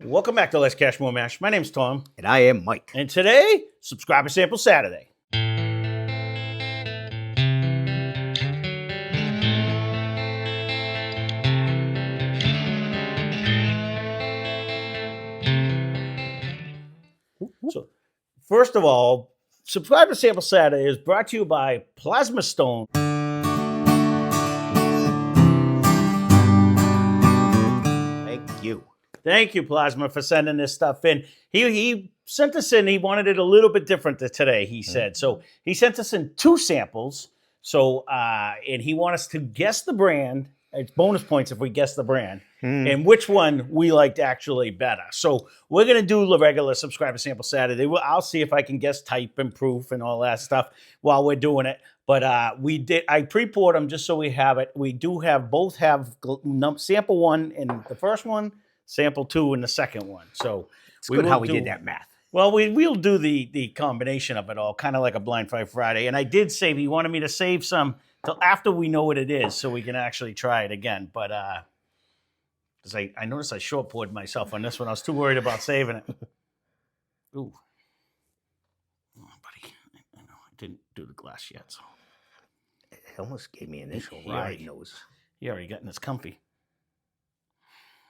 Welcome back to Lesscashmoremash. My name's Tom. And I am Mike. And today, Subscriber Sample Saturday. So, first of all, Subscriber Sample Saturday is brought to you by Plasma Stone. Thank you. Thank you, Plasma, for sending this stuff in. He sent us in. He wanted it a little bit different today, he said. So he sent us in 2 samples. So, and he wants us to guess the brand. It's bonus points if we guess the brand. And which one we liked actually better. So we're going to do the regular Subscriber Sample Saturday. I'll see if I can guess type and proof and all that stuff while we're doing it. But I pre-poured them just so we have it. We do have, both have sample 1 in the first one, sample 2 in the second one. So it's good how we did that math. Well, we'll do the combination of it all, kind of like a Blind Fight Friday. And I did save, he wanted me to save some till after we know what it is so we can actually try it again. But because I noticed I short poured myself on this one. I was too worried about saving it. Ooh. Oh, buddy. I know I didn't do the glass yet. So. It almost gave me initial rye nose. He already getting this comfy.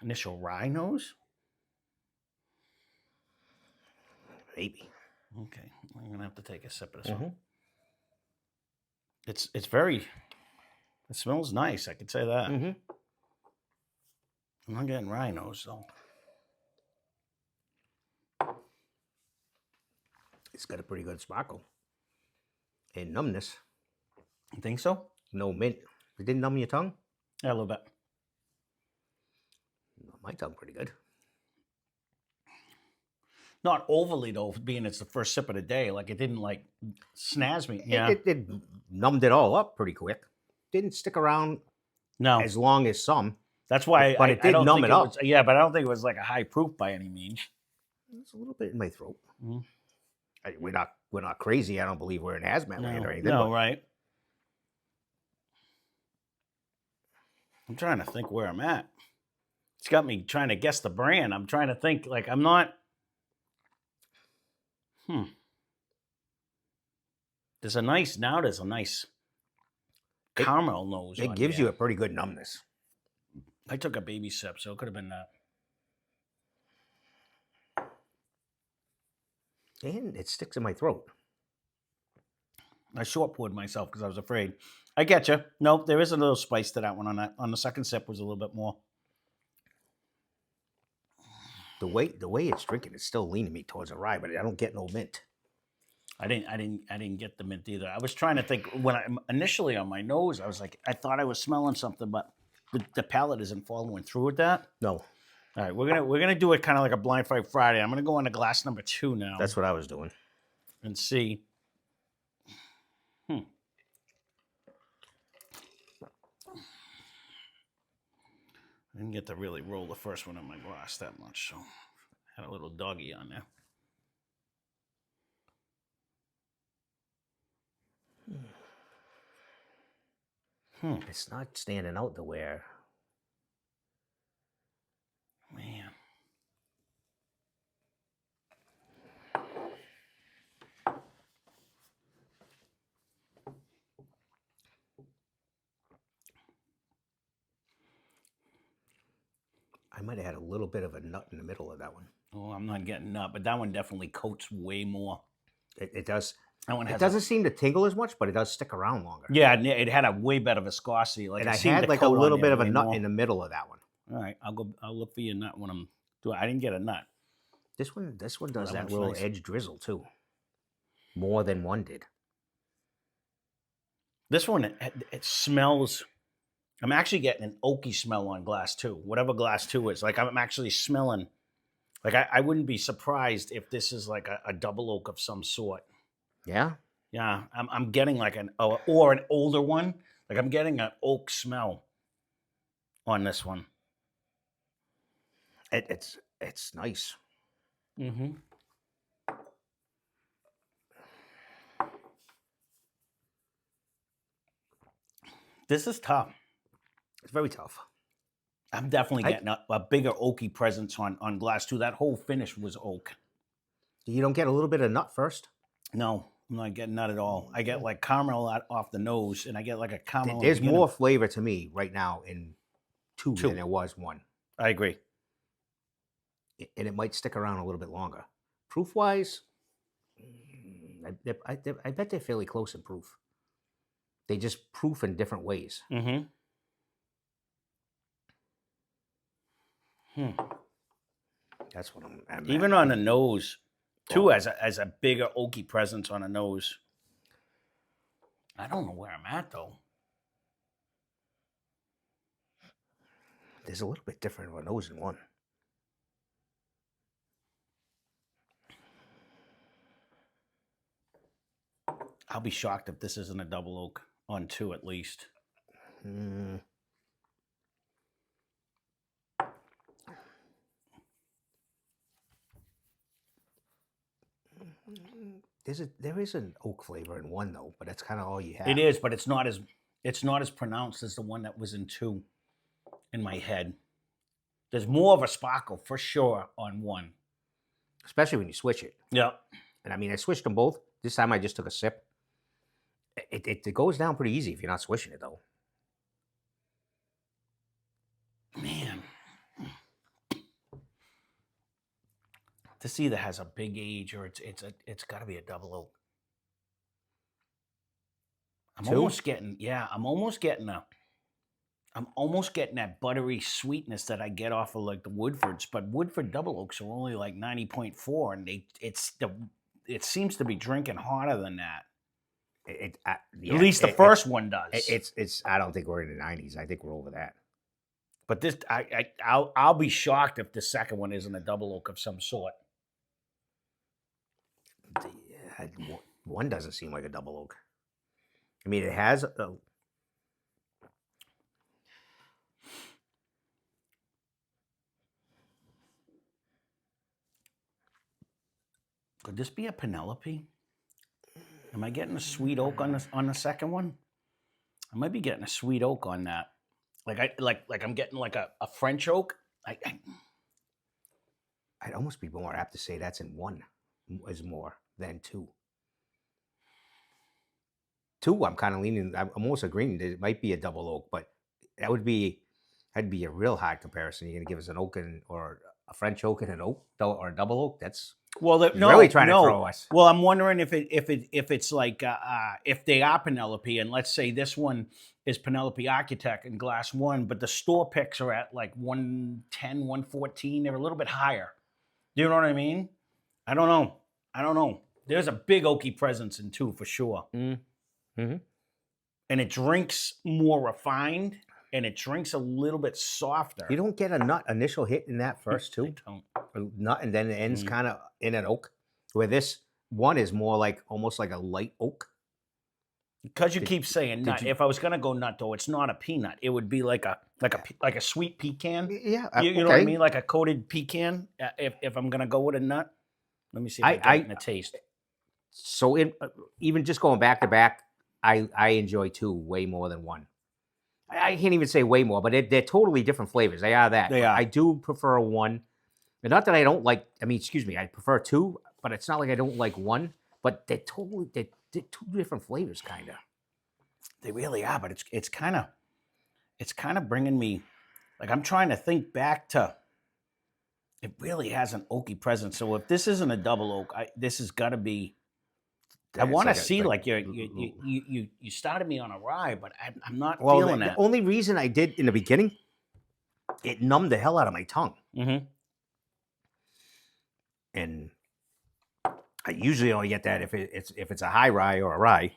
Initial rye nose? Maybe. Okay. I'm going to have to take a sip of this one. It's very, it smells nice. I could say that. I'm not getting rye nose, though. It's got a pretty good sparkle. And numbness. You think so? No mint. It didn't numb your tongue? Yeah, a little bit. My tongue pretty good. Not overly, though, being it's the first sip of the day. Like, it didn't, like, snaz me. Yeah. It numbed it all up pretty quick. Didn't stick around as long as some. That's why but it did numb it up. Yeah, but I don't think it was, like, a high proof by any means. It's a little bit in my throat. We're not crazy. I don't believe we're in hazmat land or anything. No, right. I'm trying to think where I'm at. It's got me trying to guess the brand. I'm trying to think, like, I'm not... There's a nice caramel nose. It gives you a pretty good numbness. I took a baby sip, so it could have been that. And it sticks in my throat. I short poured myself because I was afraid. I get you. Nope, there is a little spice to that one on that. On the second sip was a little bit more. The way it's drinking, it's still leaning me towards a rye, but I don't get no mint. I didn't get the mint either. I was trying to think when initially on my nose, I was like, I thought I was smelling something, but the palate isn't following through with that. No. All right, we're gonna do it kind of like a Blind Fight Friday. I'm gonna go on to glass number 2 now. That's what I was doing. And see. I didn't get to really roll the first one in my glass that much, so I had a little doggy on there. It's not standing out the way. Man. I might have had a little bit of a nut in the middle of that one. Oh, I'm not getting nut, but that one definitely coats way more. It does. That one it doesn't seem to tingle as much, but it does stick around longer. Yeah, it had a way better viscosity. Like, and I had like a little bit of a nut in the middle of that one. All right, I'll look for your nut when I'm doing. I didn't get a nut. This one does that little nice edge drizzle too. More than one did. This one it smells. I'm actually getting an oaky smell on glass 2, whatever glass 2 is. Like, I'm actually smelling. Like, I wouldn't be surprised if this is like a double oak of some sort. Yeah? Yeah, I'm getting like or an older one. Like, I'm getting an oak smell on this one. It's nice. This is tough. It's very tough. I'm definitely getting a bigger oaky presence on glass too. That whole finish was oak. You don't get a little bit of nut first? No, I'm not getting nut at all. I get like caramel off the nose, and I get like a caramel. There's more flavor to me right now in two than there was one. I agree. And it might stick around a little bit longer. Proof wise, I bet they're fairly close in proof. They just proof in different ways. Mm-hmm. That's what I'm even on the nose, too, as a bigger oaky presence on the nose. I don't know where I'm at though. There's a little bit different of a nose in one. I'll be shocked if this isn't a double oak on 2 at least. There is an oak flavor in one though, but that's kind of all you have. It is, but it's not as pronounced as the one that was in 2 in my head. There's more of a sparkle for sure on 1. Especially when you switch it. Yeah. And I mean, I switched them both. This time I just took a sip. It goes down pretty easy if you're not swishing it though. Man. This either has a big age or it's got to be a double oak. I'm almost getting that buttery sweetness that I get off of like the Woodfords, but Woodford double oaks are only like 90.4, and it seems to be drinking hotter than that. At least the first one does. It's. I don't think we're in the 90s. I think we're over that. But this, I'll be shocked if the second one isn't a double oak of some sort. One doesn't seem like a double oak. I mean, it has a. Could this be a Penelope? Am I getting a sweet oak on the second one? I might be getting a sweet oak on that. Like I'm getting like a French oak. I'd almost be more apt to say that's in 1 is more than 2. 2, I'm kind of leaning. I'm almost agreeing that it might be a double oak, but that'd be a real hard comparison. You're gonna give us an oak or a French oak and an oak or a double oak? That's really trying to throw us. Well, I'm wondering if it's like if they are Penelope, and let's say this one is Penelope Architect in glass 1, but the store picks are at like 110, 114. They're a little bit higher. Do you know what I mean? I don't know. There's a big oaky presence in 2 for sure. Mm-hmm. And it drinks more refined, and it drinks a little bit softer. You don't get a nut initial hit in that first 2? I don't. A nut, and then it ends kind of in an oak, where this one is more like almost like a light oak. Because you keep saying nut. If I was gonna go nut though, it's not a peanut. It would be like a sweet pecan. Yeah, you know what I mean, like a coated pecan. If I'm gonna go with a nut, let me see if I get it in a taste. So even just going back to back, I enjoy 2 way more than 1. I can't even say way more, but they're totally different flavors. They are that. They are. I do prefer 1. And not that I don't like. I mean, excuse me. I prefer 2, but it's not like I don't like 1. But they're 2 different flavors, kind of. They really are, but it's kind of bringing me, like I'm trying to think back to. It really has an oaky presence. So if this isn't a double oak, this has got to be. I want to see like you started me on a rye, but I'm not feeling that. The only reason I did in the beginning, it numbed the hell out of my tongue. Mm-hmm. And I usually only get that if it's a high rye or a rye.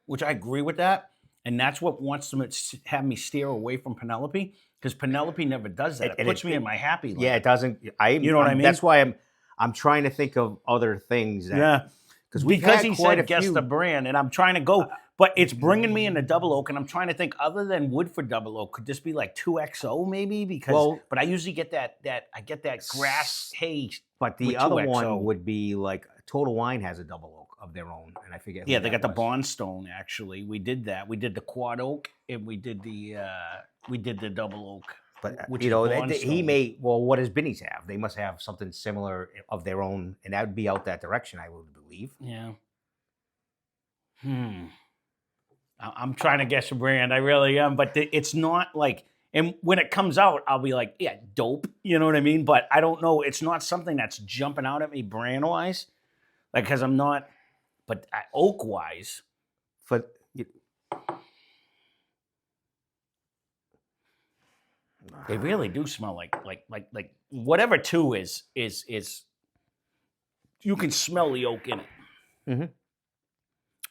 Which I agree with that, and that's what wants to have me steer away from Penelope, because Penelope never does that. It puts me in my happy lane. Yeah, it doesn't. You know what I mean? That's why I'm trying to think of other things. Because he said guess the brand, and I'm trying to go, but it's bringing me into double oak, and I'm trying to think other than Woodford double oak, could this be like 2XO maybe? Because but I usually get that I get that grass hay. But the other one would be like Total Wine has a double oak of their own, and I forget. Yeah, they got the Bondstone. Actually, we did that. We did the quad oak, and we did the We did the double oak. But Which you is know, he Bondstone. may. Well, what does Binny's have? They must have something similar of their own, and that would be out that direction, I would believe. Yeah. I'm trying to guess a brand. I really am, but it's not like. And when it comes out, I'll be like, yeah, dope. You know what I mean? But I don't know. It's not something that's jumping out at me brand wise, like because I'm not. But oak wise, But they really do smell like whatever two is. You can smell the oak in it. Mm-hmm.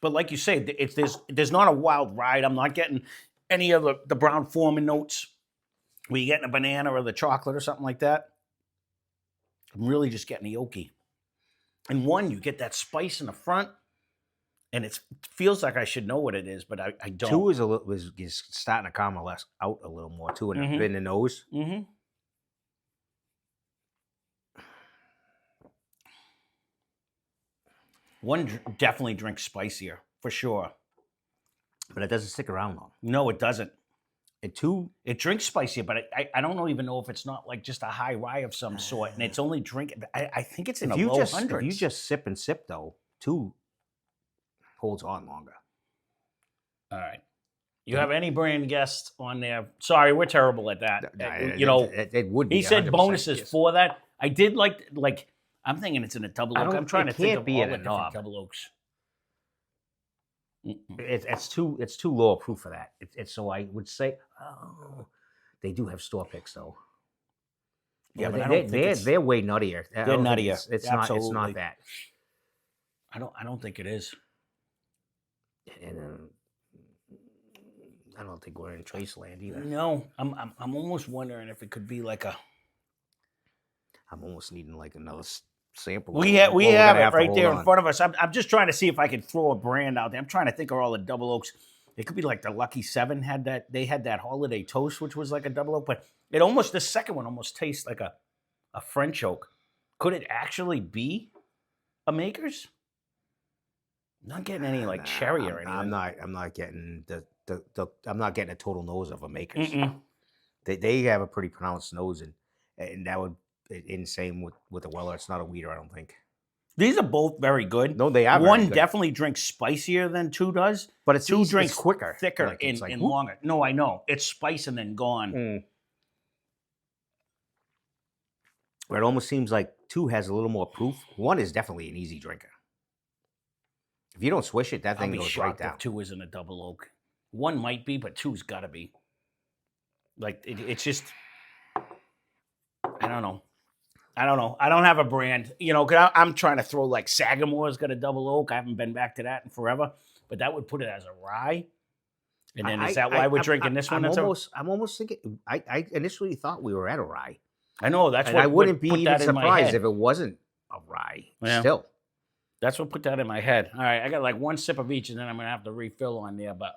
But like you say, there's not a wild ride. I'm not getting any of the Brown Foreman notes where you're getting a banana or the chocolate or something like that. I'm really just getting the oaky. And one, you get that spice in the front, and it feels like I should know what it is, but I don't. Two is is starting to caramelize out a little more too, in the nose. Mm-hmm. One definitely drinks spicier, for sure. But it doesn't stick around long. No, it doesn't. And two, it drinks spicier, but I don't even know if it's not like just a high rye of some sort, and it's only drinking. I think it's in the low hundreds. If you just sip and sip, though, two holds on longer. All right. You have any brand guests on there? Sorry, we're terrible at that. It would be. He said bonuses for that. I did like. I'm thinking it's in a double oak. I'm trying to think of all the different double oaks. It's too low a proof for that. It's so I would say, they do have store picks though. Yeah, but they're way nuttier. They're nuttier. It's not that. I don't think it is. And I don't think we're in Trace land either. No, I'm almost wondering if it could be like a. I'm almost needing like another sample. We have it right there in front of us. I'm just trying to see if I can throw a brand out there. I'm trying to think of all the double oaks. It could be like the Lucky 7 had that. They had that holiday toast, which was like a double oak, but the second one almost tastes like a French oak. Could it actually be a Maker's? I'm not getting any like cherry or anything. I'm not getting I'm not getting a total nose of a Maker's. They have a pretty pronounced nose, and that would. In same with the Weller, it's not a Weeder, I don't think. These are both very good. No, they are. One definitely drinks spicier than two does, but it's two drinks quicker, thicker, and longer. No, I know it's spice and then gone. Where it almost seems like two has a little more proof. One is definitely an easy drinker. If you don't swish it, that thing goes right down. If two isn't a double oak. One might be, but two's got to be. Like it's just, I don't know. I don't have a brand, because I'm trying to throw like Sagamore's got a double oak. I haven't been back to that in forever, but that would put it as a rye. And then is that why we're drinking this one? I'm almost thinking. I initially thought we were at a rye. I know that's what I wouldn't be even surprised if it wasn't a rye. Yeah. Still, that's what put that in my head. All right, I got like one sip of each, and then I'm gonna have to refill on there, but.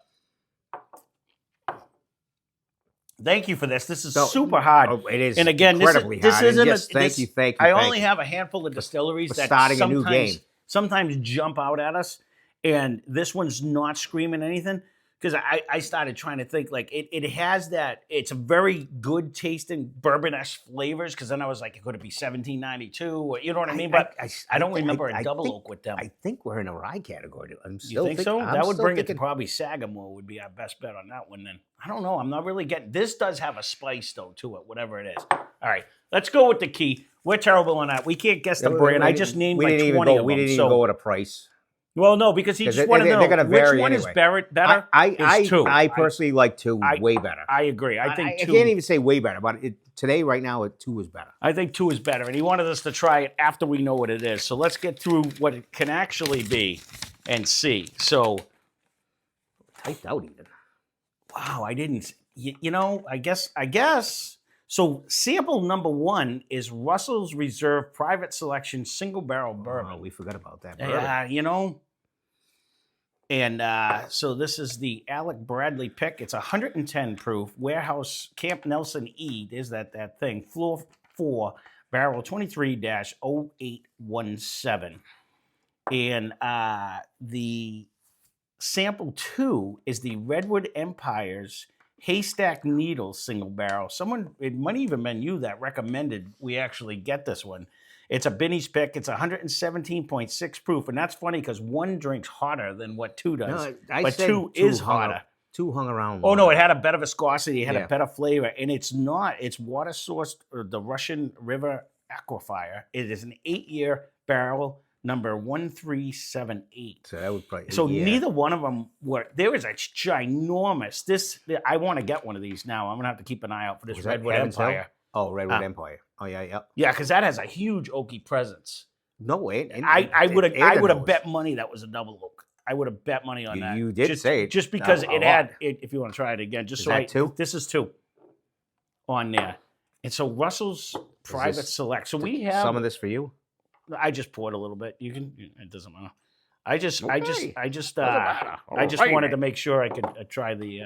Thank you for this. This is super hard. Oh, it is, and again, incredibly this hard. isn't. Thank you. I only have a handful of distilleries that starting a new game. Sometimes jump out at us, and this one's not screaming anything. Because I started trying to think, like, it has that, it's a very good tasting bourbon-esque flavors, because then I was like, could it be 1792, or you know what I mean? But I don't remember a double oak with them. I think we're in a rye category. You think so? That would bring it to probably Sagamore would be our best bet on that one then. I don't know. I'm not really getting, this does have a spice, though, to it, whatever it is. All right, let's go with the key. We're terrible on that. We can't guess the brand. I just named like 20 of them. We didn't even go with a price. Well, no, because he just wanted to know which one is better. I personally like two way better. I agree. I think two. I can't even say way better, but today, right now, two is better. I think two is better, and he wanted us to try it after we know what it is. So let's get through what it can actually be and see. So, typed out even. Wow, I didn't. I guess. So sample number 1 is Russell's Reserve Private Selection Single Barrel Bourbon. Oh, we forgot about that. Yeah, And so this is the Alec Bradley pick. It's 110 proof. Warehouse Camp Nelson E. There's that thing. Floor 4, barrel 23-0817. And the sample 2 is the Redwood Empire's Haystack Needle single barrel. It might even been you that recommended we actually get this one. It's a Binny's pick. It's 117.6 proof, and that's funny because one drink's hotter than what 2 does, No, I but said 2 is hung hotter. 2 hung around. Oh no, longer. it had a better viscosity, it had Yeah. a better flavor, and it's water sourced the Russian River Aquifer. It is an 8-year barrel, number 1378. So that was probably. So yeah. neither one of them were. There was a ginormous. I want to get one of these now. I'm gonna have to keep an eye out for this Was that Redwood Heaven's Hill? Empire. Oh, Redwood Empire. Oh yeah. Yeah, because that has a huge oaky presence. No way. I would have bet money that was a double oak. I would have bet money on that. You did say it. Just because A it lot. had. If you want to try it again, just Is so that 2? This is 2 on there, and so Russell's Private this Select. So we have some of this for you. I just poured a little bit. You can. It doesn't matter. I just Okay. Doesn't matter. I just Alrighty. wanted to make sure I could try the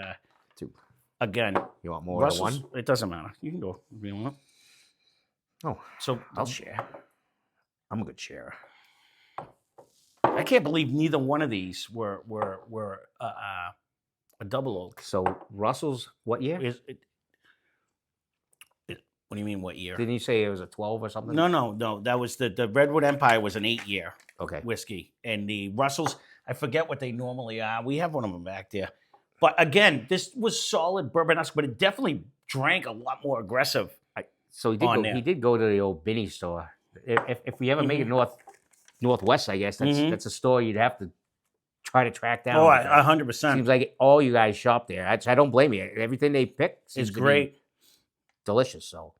2. again. You want more than Russell's, 1? it doesn't matter. You can go if you want. Oh, So I'll share. I'm a good sharer. I can't believe neither one of these were a double oak. So Russell's what year? What do you mean? What year? Didn't you say it was a 12 or something? No. That was the Redwood Empire was an 8-year Okay. whiskey, and the Russells, I forget what they normally are. We have one of them back there, but again, this was solid bourbon-esque, but it definitely drank a lot more aggressive. So on there. he did go to the old Binny store. If we ever make it northwest, I guess that's a store you'd have to try to track down. Oh, because 100%. Seems like all you guys shop there. I don't blame you. Everything they pick seems It's to be great. delicious. So,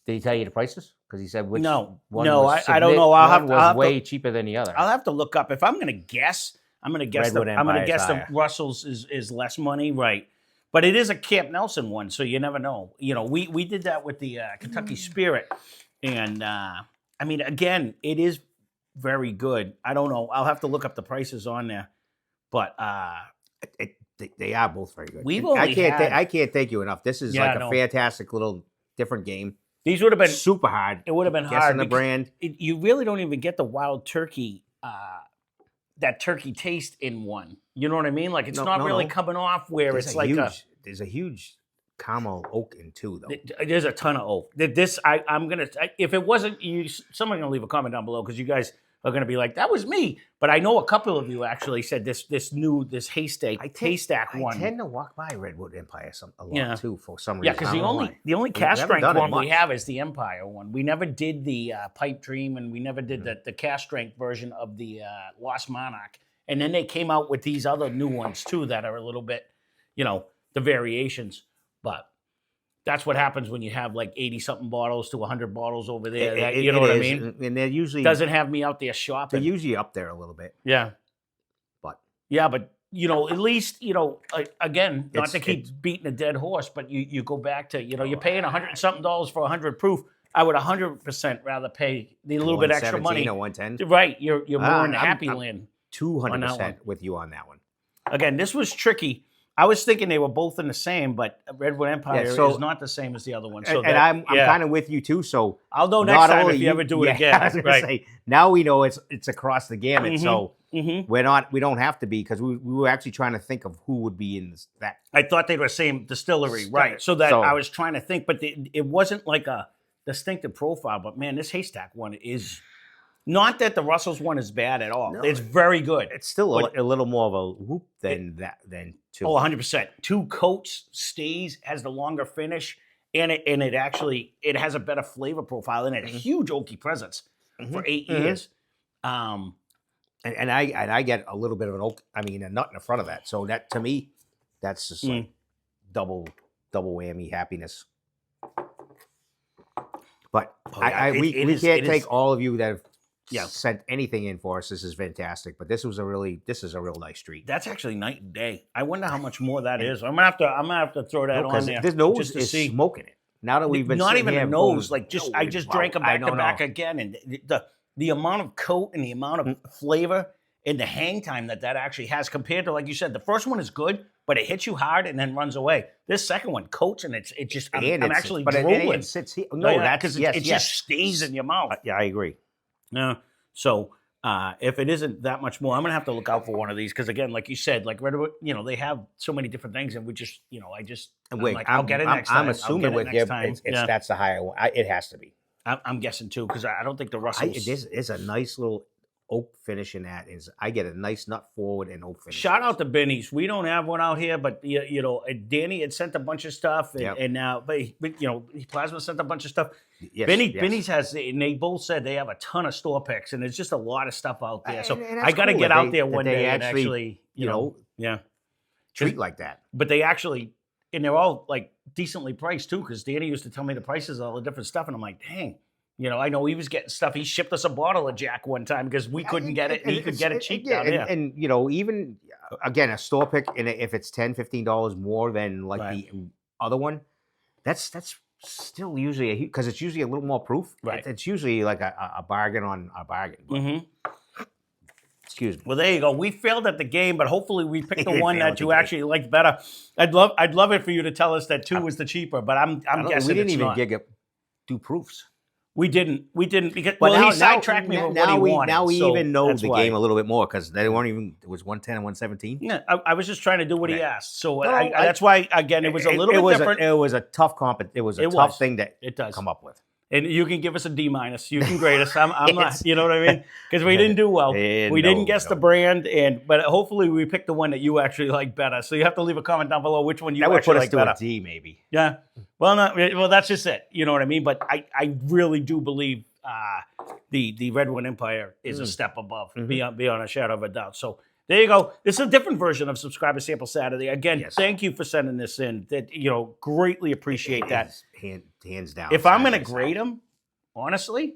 did he tell you the prices? Because he said which No, one no, was I don't know. I'll have to way cheaper than the other. I'll have to look up. If I'm going to guess, I'm going to guess Redwood Empire's the higher. Russell's is less money, right? But it is a Camp Nelson one, so you never know. You know, we did that with the Kentucky Spirit, and I mean, again, it is very good. I don't know. I'll have to look up the prices on there, but They are both very good. We've And only I can't thank you enough. This is Yeah, like a no. fantastic little different game. these would have been Super hard. it would have been Guessing hard. the because brand. you really don't even get the wild turkey. That turkey taste in one. You know what I mean? Like it's not really coming off where There's it's a like huge, there's a huge caramel oak in two though. there's a ton of oak. I'm gonna if it wasn't you, someone's gonna leave a comment down below because you guys are gonna be like that was me. But I know a couple of you actually said this haystack one. I tend to walk by Redwood Empire a lot too for some reason. Yeah, because I don't know why. the only We cast haven't strength done it one we much. have is the Empire one. We never did the Pipe Dream, and we never did the cast strength version of the Lost Monarch. And then they came out with these other new ones too that are a little bit, the variations. But that's what happens when you have like 80-something bottles to 100 bottles over there. You know what I mean? And they're usually Doesn't have me out there they're shopping. usually up there a little bit. Yeah. But at least, again, not It's- to keep beating a dead horse, but you go back to, you're paying $100-something for 100 proof. I would 100% rather pay the little bit extra 117 money. or 110. Right. You're more in the I'm- happy I'm- land. 200% with you on that one. Again, this was tricky. I was thinking they were both in the same, but Redwood Empire is not the same as the other one. So and I'm kind of with you too. So I'll know next time if you ever do it again. I was gonna say, now we know it's across the gamut. So Mhm. we don't have to be because we were actually trying to think of who would be in that. I thought they were the same distillery, right? So I was trying to think, but it wasn't like a distinctive profile. But man, this Haystack one is not that the Russell's one is bad at all. No, it's very good. It's still a little more of a whoop than two. Oh, 100%. 2 coats, stays, has the longer finish, and it actually has a better flavor profile and a huge oaky presence for 8 years. And I get a little bit of an oak. I mean, a nut in the front of that. So that to me, that's just like double whammy happiness. But we can't take all of you that have sent anything in for us. This is fantastic. But this is a real nice treat. That's actually night and day. I wonder how much more that is. I'm gonna have to throw that on there. This nose just to is see. smoking it. Now that we've been not sitting even here a nose, going, like I just drank them back to back again, and the amount of coat and the amount of flavor and the hang time that actually has compared to, like you said, the first one is good, but it hits you hard and then runs away. This second one coats and it just I'm actually drooling. It sits here. No, that's because it just stays in your mouth. Yeah, I agree. Yeah. So If it isn't that much more, I'm gonna have to look out for one of these because again, like you said, like Redwood, they have so many different things, and we just, I'm Wait, like, I'll get it next time. I'm I'll assuming get it with next you, time. it's that's the higher one. It has to be. I'm guessing too because I don't think the Russells. There's a nice little oak finish in that. I get a nice nut forward and oak finish. Shout out to Benny's. We don't have one out here, but Danny had sent a bunch of stuff, and now, but Plasma sent a bunch of stuff. Yes, Benny's has, and they both said they have a ton of store picks, and there's just a lot of stuff out there. So and I got to cool get that out they- there that one they day and actually, yeah, treat like that. but they actually, and they're all like decently priced too, because Danny used to tell me the prices of all the different stuff, and I'm like, dang. I know he was getting stuff. He shipped us a bottle of Jack one time because we couldn't get it, and he could get it cheap down there. And even again, a store pick, and if it's $10, $15 more than like Right. the other one, that's still usually because it's usually a little more proof. Right. It's usually like a bargain on a bargain. But, excuse me. Well, there you go. We failed at the game, but hopefully we picked the one failed that at you the game. actually liked better. I'd love it for you to tell us that 2 was the cheaper, but I'm guessing we didn't it's even not. do proofs. We didn't because But he sidetracked me with what he wanted. Now we so even know that's the why. game a little bit more because they weren't even. It was 110 and 117. Yeah, I was just trying to do what he Okay. asked. So No, that's why again it was a little bit different. It was a tough It was a It tough was. thing to It does. come up with. And you can give us a D-. You can grade us. I'm not. You know what I mean? Because we didn't do well. We didn't guess the brand, but hopefully we picked the one that you actually like better. So you have to leave a comment down below which one you That would actually put us like to better. a D, maybe. Yeah. Well, that's just it. You know what I mean? But I really do believe the Redwood Empire is a step above, beyond a shadow of a doubt. So there you go. This is a different version of Subscriber Sample Saturday. Again, Yes. thank you for sending this in. That greatly appreciate that. Hands down. If I'm going to side by grade side. them, honestly,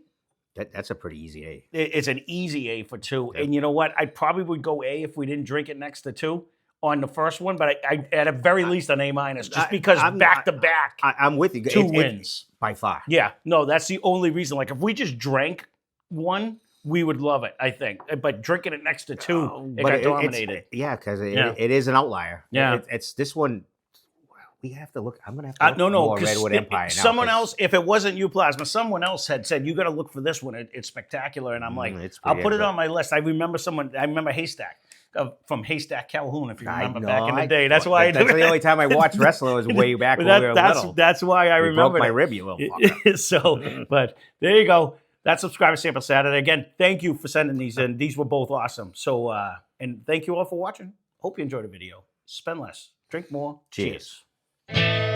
That's a pretty easy A. it's an easy A for 2. Yep. And you know what? I probably would go A if we didn't drink it next to 2 on the first one, but I at a very least an A- just because back to back I'm with you. 2 wins. By far. Yeah, no, that's the only reason. Like, if we just drank one, we would love it, I think. But drinking it next to 2, it got dominated. Because Yeah. it is an outlier. Yeah. It's this one. We have to look. I'm gonna have to look No, more 'cause Redwood Empire now. someone 'cause else, if it wasn't you, Plasma, someone else had said, you got to look for this one. It's spectacular. And I'm like, it's I'll pretty put it good. on my list. I remember Haystack. From Haystack, Calhoun, if you I remember know, back in the day. That's why That's the only time I watched wrestling was way back when we were little. That's why I You remember broke my it. rib, you little fucker. So, but there you go. That's Subscriber Sample Saturday. Again, thank you for sending these in. These were both awesome. So, and thank you all for watching. Hope you enjoyed the video. Spend less, drink more. Cheers. Cheers.